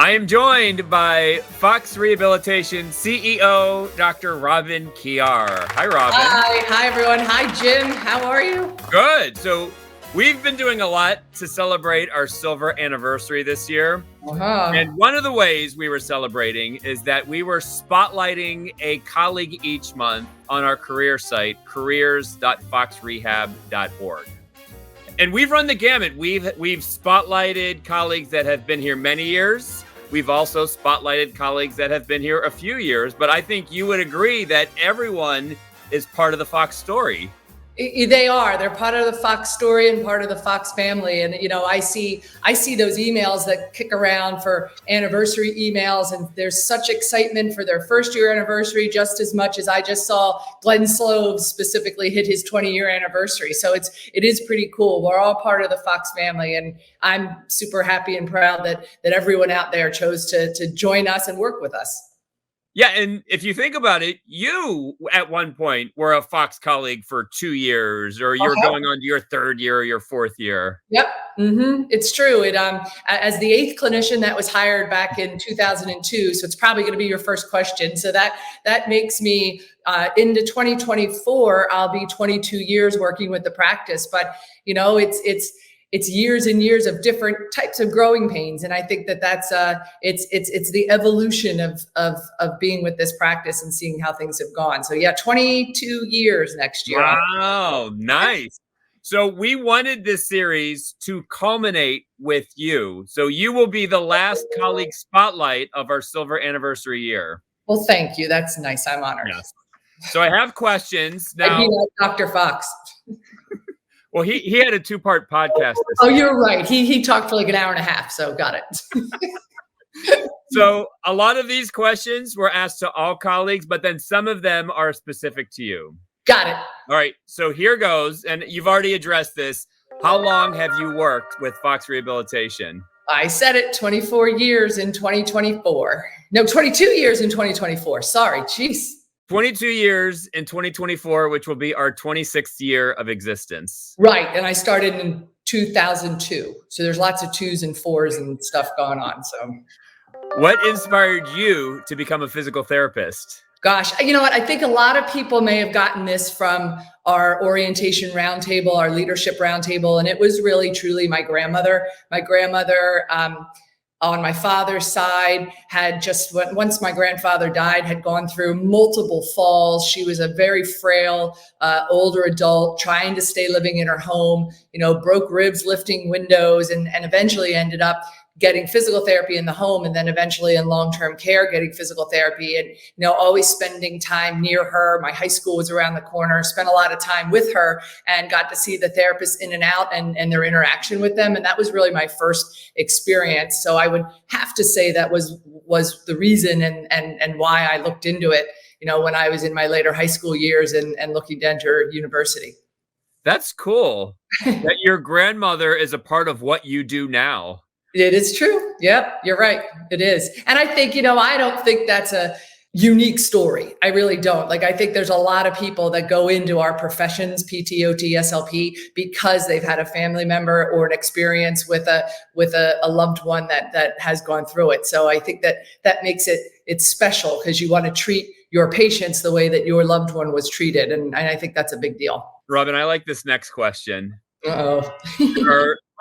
I am joined by FOX Rehabilitation CEO, Dr. Robyn Kjar. Hi, Robyn. Hi everyone. Hi, Jim. How are you? Good. So we've been doing a lot to celebrate our silver anniversary this year. And one of the ways we were celebrating is that we were spotlighting a colleague each month on our career site, careers.foxrehab.org. And we've run the gamut. We've spotlighted colleagues that have been here many years. We've also spotlighted colleagues that have been here a few years. But I think you would agree that everyone is part of the Fox story. They are. They're part of the Fox story and part of the Fox family. And, I see those emails that kick around for anniversary emails, and there's such excitement for their first year anniversary, just as much as I just saw Glenn Sloves specifically hit his 20-year anniversary. So it is pretty cool. We're all part of the Fox family, and I'm super happy and proud that everyone out there chose to join us and work with us. Yeah, and if you think about it, you at one point were a Fox colleague for 2 years, or you're going on to your third year or your fourth year. Yep, it's true. It as the 8th clinician that was hired back in 2002, so it's probably going to be your first question. So that makes me into 2024. I'll be 22 years working with the practice, but it's years and years of different types of growing pains. And I think that's it's the evolution of being with this practice and seeing how things have gone. So yeah, 22 years next year. Wow, nice. So we wanted this series to culminate with you. So you will be the last colleague spotlight of our silver anniversary year. Well, thank you. That's nice. I'm honored. Yes. So I have questions now. I'd be like Dr. Fox. Well, he had a 2-part podcast. Oh, you're right. He talked for like an hour and a half. So got it. So a lot of these questions were asked to all colleagues, but then some of them are specific to you. Got it. All right. So here goes. And you've already addressed this. How long have you worked with FOX Rehabilitation? I said it, 24 years in 2024. No, 22 years in 2024. Sorry. Jeez. 22 years in 2024, which will be our 26th year of existence. Right. And I started in 2002. So there's lots of 2s and 4s and stuff going on. So what inspired you to become a physical therapist? Gosh, you know what? I think a lot of people may have gotten this from our orientation roundtable, our leadership roundtable. And it was really, truly my grandmother. My grandmother, on my father's side, had just, once my grandfather died, had gone through multiple falls. She was a very frail, older adult trying to stay living in her home, broke ribs, lifting windows, and eventually ended up getting physical therapy in the home, and then eventually in long-term care, getting physical therapy, and, always spending time near her. My high school was around the corner, spent a lot of time with her and got to see the therapists in and out and their interaction with them. And that was really my first experience. So I would have to say that was the reason and why I looked into it, when I was in my later high school years and looking to enter university. That's cool that your grandmother is a part of what you do now. It is true. Yep, you're right. It is. And I think, I don't think that's a unique story. I really don't. I think there's a lot of people that go into our professions, PT, OT, SLP, because they've had a family member or an experience with a loved one that has gone through it. So I think that makes it's special, because you want to treat your patients the way that your loved one was treated. And I think that's a big deal. Robyn, I like this next question. Uh-oh.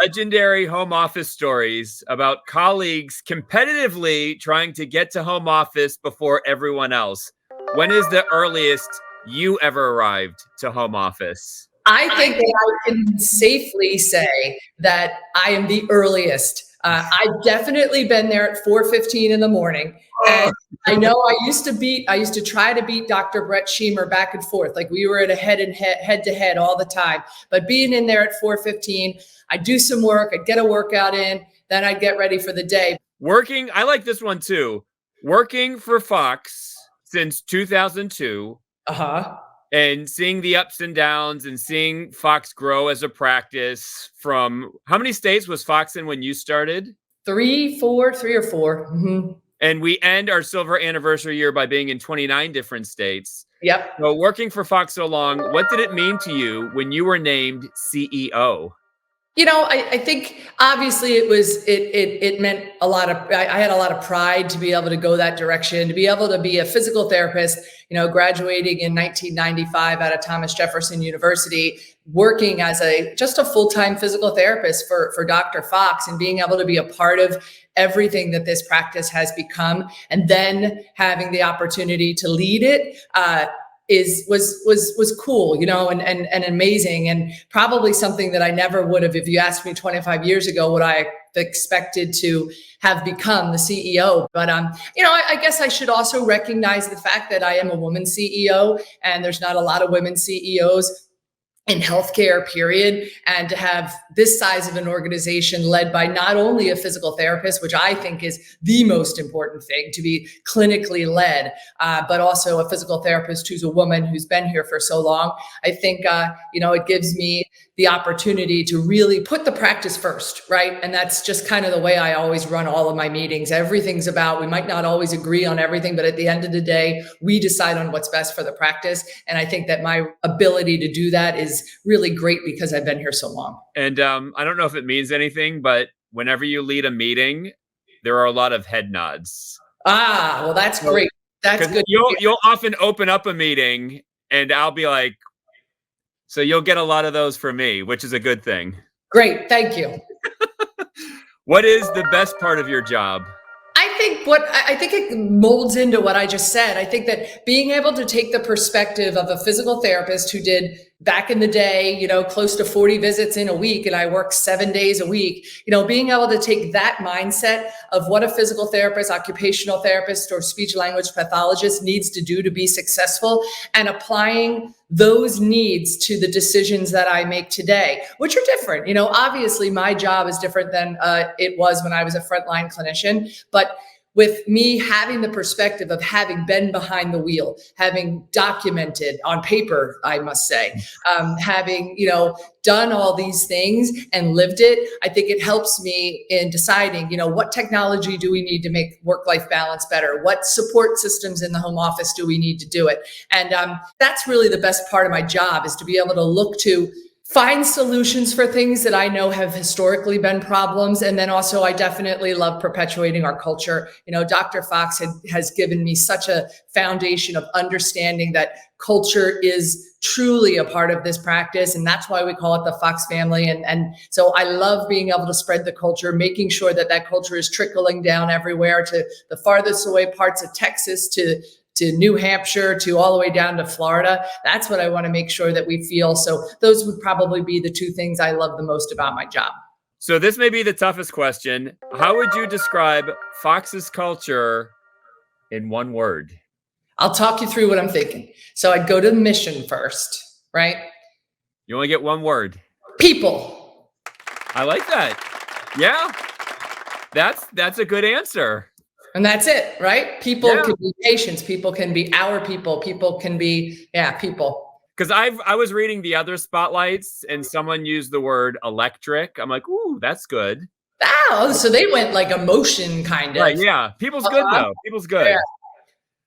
Legendary home office stories about colleagues competitively trying to get to home office before everyone else. When is the earliest you ever arrived to home office? I think that I can safely say that I am the earliest. I've definitely been there at 4:15 in the morning. And I know I used to try to beat Dr. Brett Sheamer back and forth. We were at a head to head all the time. But being in there at 4:15, I'd do some work, I'd get a workout in, then I'd get ready for the day. I like this one too. Working for Fox since 2002. And seeing the ups and downs and seeing Fox grow as a practice from, how many states was Fox in when you started? 3 or 4. Mm-hmm. And we end our silver anniversary year by being in 29 different states. Yep. So working for Fox so long, what did it mean to you when you were named CEO? I think obviously it meant a lot of, I had a lot of pride to be able to go that direction, to be able to be a physical therapist, graduating in 1995 out of Thomas Jefferson University, working as just a full-time physical therapist for Dr. Fox, and being able to be a part of everything that this practice has become, and then having the opportunity to lead it, was cool, and amazing, and probably something that I never would have, if you asked me 25 years ago, would I expected to have become the CEO. But I guess I should also recognize the fact that I am a woman CEO, and there's not a lot of women CEOs in healthcare, period. And to have this size of an organization led by not only a physical therapist, which I think is the most important thing, to be clinically led, but also a physical therapist who's a woman who's been here for so long. I think, it gives me the opportunity to really put the practice first, right? And that's just kind of the way I always run all of my meetings. Everything's about, we might not always agree on everything, but at the end of the day, we decide on what's best for the practice. And I think that my ability to do that is really great because I've been here so long. And I don't know if it means anything, but whenever you lead a meeting, there are a lot of head nods. Well, that's great. That's good. You'll often open up a meeting and I'll be like, so you'll get a lot of those from me, which is a good thing. Great. Thank you. What is the best part of your job? I think it molds into what I just said. I think that being able to take the perspective of a physical therapist who did back in the day, close to 40 visits in a week, and I work 7 days a week, being able to take that mindset of what a physical therapist, occupational therapist, or speech language pathologist needs to do to be successful, and applying those needs to the decisions that I make today, which are different. Obviously my job is different than it was when I was a frontline clinician, but with me having the perspective of having been behind the wheel, having documented on paper, I must say, having, done all these things and lived it, I think it helps me in deciding, what technology do we need to make work-life balance better? What support systems in the home office do we need to do it? And that's really the best part of my job, is to be able to look to find solutions for things that I know have historically been problems. And then also, I definitely love perpetuating our culture. Dr. Fox has given me such a foundation of understanding that culture is truly a part of this practice. And that's why we call it the Fox family. And so I love being able to spread the culture, making sure that that culture is trickling down everywhere, to the farthest away parts of Texas, to New Hampshire, to all the way down to Florida. That's what I want to make sure that we feel. So those would probably be the two things I love the most about my job. So this may be the toughest question. How would you describe Fox's culture in one word? I'll talk you through what I'm thinking. So I'd go to the mission first, right? You only get one word. People. I like that. Yeah, that's a good answer. And that's it, right? People can be patients. People can be our people. People can be, people. Because I was reading the other spotlights and someone used the word electric. I'm like, ooh, that's good. Oh, so they went like emotion kind of. Right, yeah. People's good though. People's good. Yeah.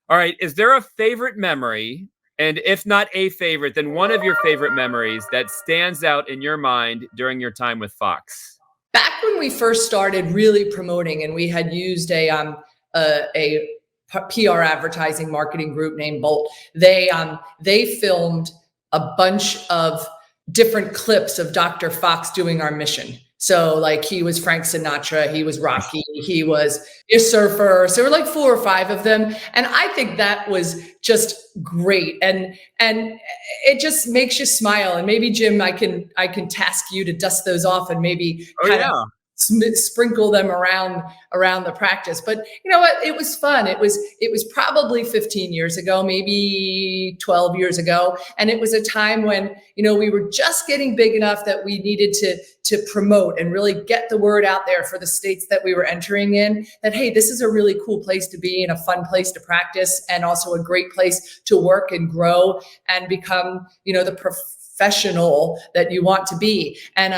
All right. Is there a favorite memory? And if not a favorite, then one of your favorite memories that stands out in your mind during your time with Fox? Back when we first started really promoting, and we had used a PR advertising marketing group named Bolt. They filmed a bunch of different clips of Dr. Fox doing our mission. So like, he was Frank Sinatra, he was Rocky, he was a surfer. So there were like 4 or 5 of them. And I think that was just great. And it just makes you smile. And maybe, Jim, I can task you to dust those off and maybe sprinkle them around the practice. But you know what? It was fun. It was probably 15 years ago, maybe 12 years ago. And it was a time when, we were just getting big enough that we needed to promote and really get the word out there for the states that we were entering in, that, hey, this is a really cool place to be and a fun place to practice, and also a great place to work and grow and become, the professional that you want to be. And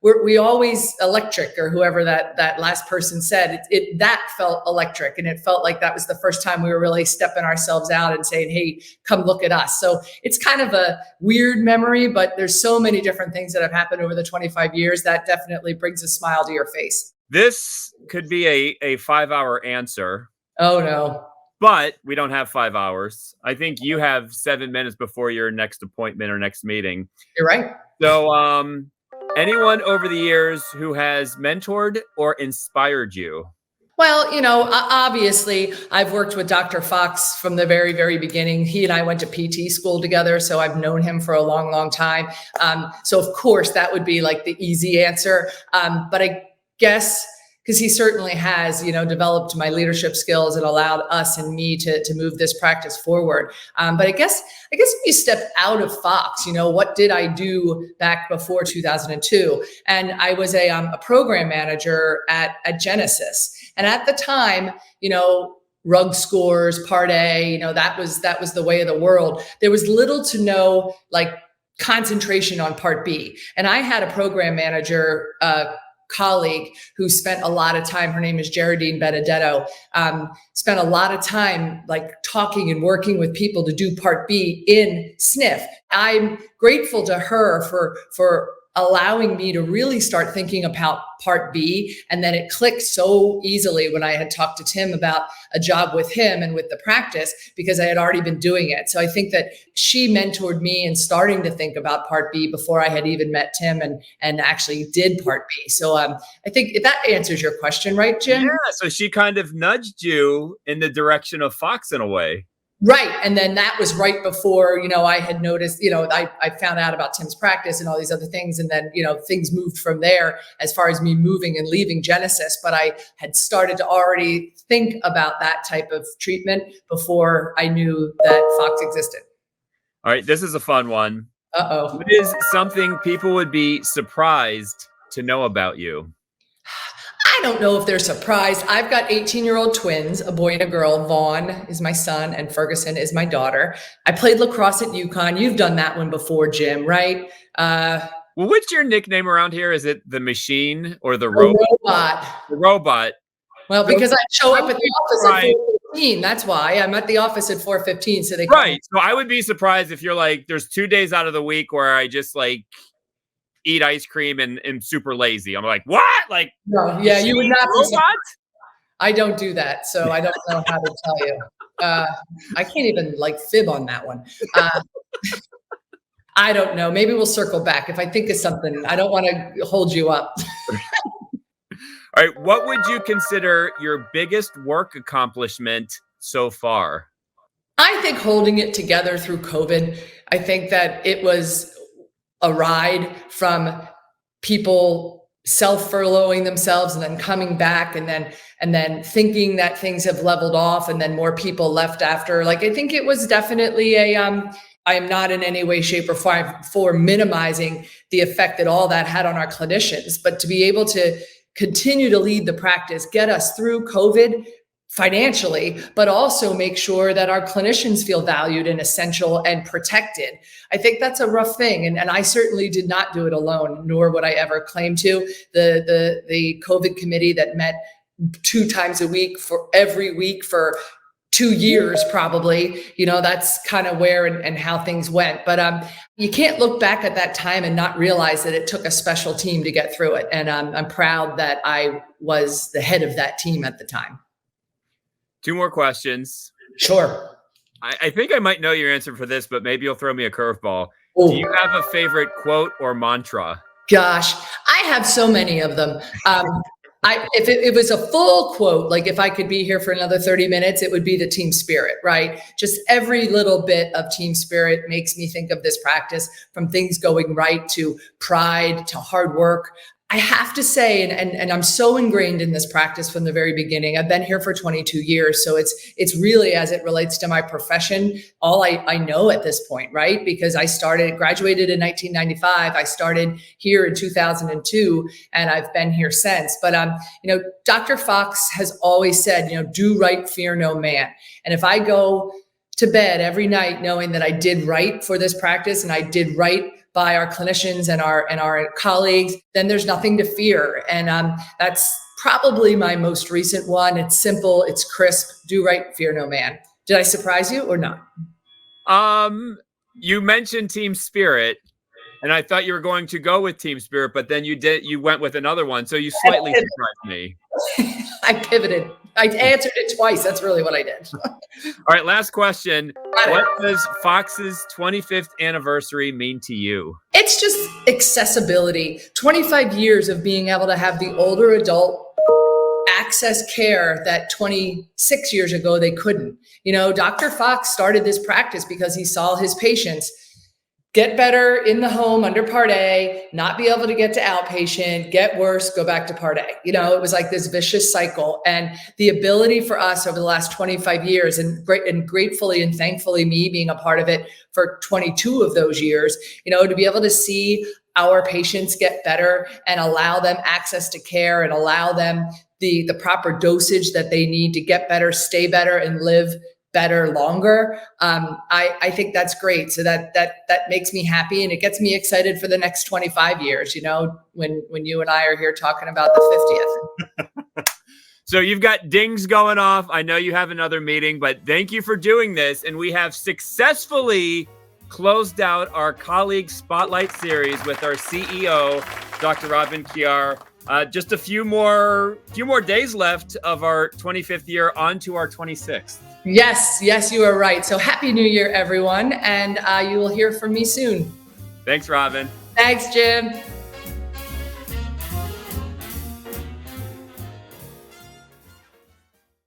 we always electric, or whoever that last person said, that felt electric. And it felt like that was the first time we were really stepping ourselves out and saying, hey, come look at us. So it's kind of a weird memory, but there's so many different things that have happened over the 25 years that definitely brings a smile to your face. This could be a 5-hour answer. Oh no. But we don't have 5 hours. I think you have 7 minutes before your next appointment or next meeting. You're right. So, anyone over the years who has mentored or inspired you? Well, obviously I've worked with Dr. Fox from the very, very beginning. He and I went to PT school together, so I've known him for a long, long time. So of course that would be like the easy answer. But I guess because he certainly has, developed my leadership skills and allowed us and me to move this practice forward. But I guess if you step out of Fox, what did I do back before 2002? And I was a program manager at Genesis. And at the time, rug scores, Part A, that was the way of the world. There was little to no concentration on Part B. And I had a program manager, colleague who spent a lot of time, her name is Geraldine Benedetto, spent a lot of time talking and working with people to do Part B in SNF. I'm grateful to her for allowing me to really start thinking about Part B. And then it clicked so easily when I had talked to Tim about a job with him and with the practice, because I had already been doing it. So I think that she mentored me in starting to think about Part B before I had even met Tim and actually did Part B. So I think if that answers your question, right, Jim? Yeah, so she kind of nudged you in the direction of Fox in a way. Right. And then that was right before, I had noticed, I found out about Tim's practice and all these other things. And then, things moved from there as far as me moving and leaving Genesis. But I had started to already think about that type of treatment before I knew that Fox existed. All right. This is a fun one. Uh-oh. What is something people would be surprised to know about you? I don't know if they're surprised. I've got 18-year-old twins, a boy and a girl. Vaughn is my son and Ferguson is my daughter. I played lacrosse at UConn. You've done that one before, Jim, right? Well, what's your nickname around here? Is it the machine or the robot? The robot. Well, because I show up at the office at 4:15. That's why I'm at the office at 4:15. So they right. So I would be surprised if you're there's 2 days out of the week where I just eat ice cream and am super lazy. I'm like, what? No, yeah, you would not be. I don't do that, so I don't know how to tell you. I can't even fib on that one. I don't know. Maybe we'll circle back if I think of something. I don't want to hold you up. All right. What would you consider your biggest work accomplishment so far? I think holding it together through COVID. I think that it was a ride from people self-furloughing themselves and then coming back and then thinking that things have leveled off and then more people left after. I think it was definitely I am not in any way, shape, or form for minimizing the effect that all that had on our clinicians, but to be able to continue to lead the practice, get us through COVID financially, but also make sure that our clinicians feel valued and essential and protected. I think that's a rough thing. And I certainly did not do it alone, nor would I ever claim to. The COVID committee that met 2 times a week for every week for 2 years, probably, that's kind of where and how things went. But you can't look back at that time and not realize that it took a special team to get through it. And I'm proud that I was the head of that team at the time. 2 more questions. Sure. I think I might know your answer for this, but maybe you'll throw me a curveball. Ooh. Do you have a favorite quote or mantra? Gosh, I have so many of them. If it was a full quote, if I could be here for another 30 minutes, it would be the team spirit, right? Just every little bit of team spirit makes me think of this practice, from things going right to pride to hard work. I have to say, and I'm so ingrained in this practice from the very beginning. I've been here for 22 years. So it's really, as it relates to my profession, all I know at this point, right? Because I graduated in 1995. I started here in 2002, and I've been here since. But, Dr. Fox has always said, do right, fear no man. And if I go to bed every night knowing that I did right for this practice and I did right by our clinicians and our colleagues, then there's nothing to fear. And that's probably my most recent one. It's simple, it's crisp, do right, fear no man. Did I surprise you or not? You mentioned team spirit, and I thought you were going to go with team spirit, but then you went with another one. So you slightly surprised me. I pivoted. I answered it twice. That's really what I did. All right, last question. What does Fox's 25th anniversary mean to you? It's just accessibility. 25 years of being able to have the older adult access care that 26 years ago they couldn't. Dr. Fox started this practice because he saw his patients get better in the home under Part A, not be able to get to outpatient, get worse, go back to Part A. It was like this vicious cycle. And the ability for us over the last 25 years, and gratefully and thankfully me being a part of it for 22 of those years, to be able to see our patients get better and allow them access to care and allow them the proper dosage that they need to get better, stay better, and live better longer. I think that's great. So that makes me happy, and it gets me excited for the next 25 years, when you and I are here talking about the 50th. So you've got dings going off. I know you have another meeting, but thank you for doing this. And we have successfully closed out our colleague spotlight series with our CEO, Dr. Robyn Kjar. Just a few more days left of our 25th year, on to our 26th. Yes, you are right. So Happy New Year, everyone. And you will hear from me soon. Thanks, Robyn. Thanks, Jim.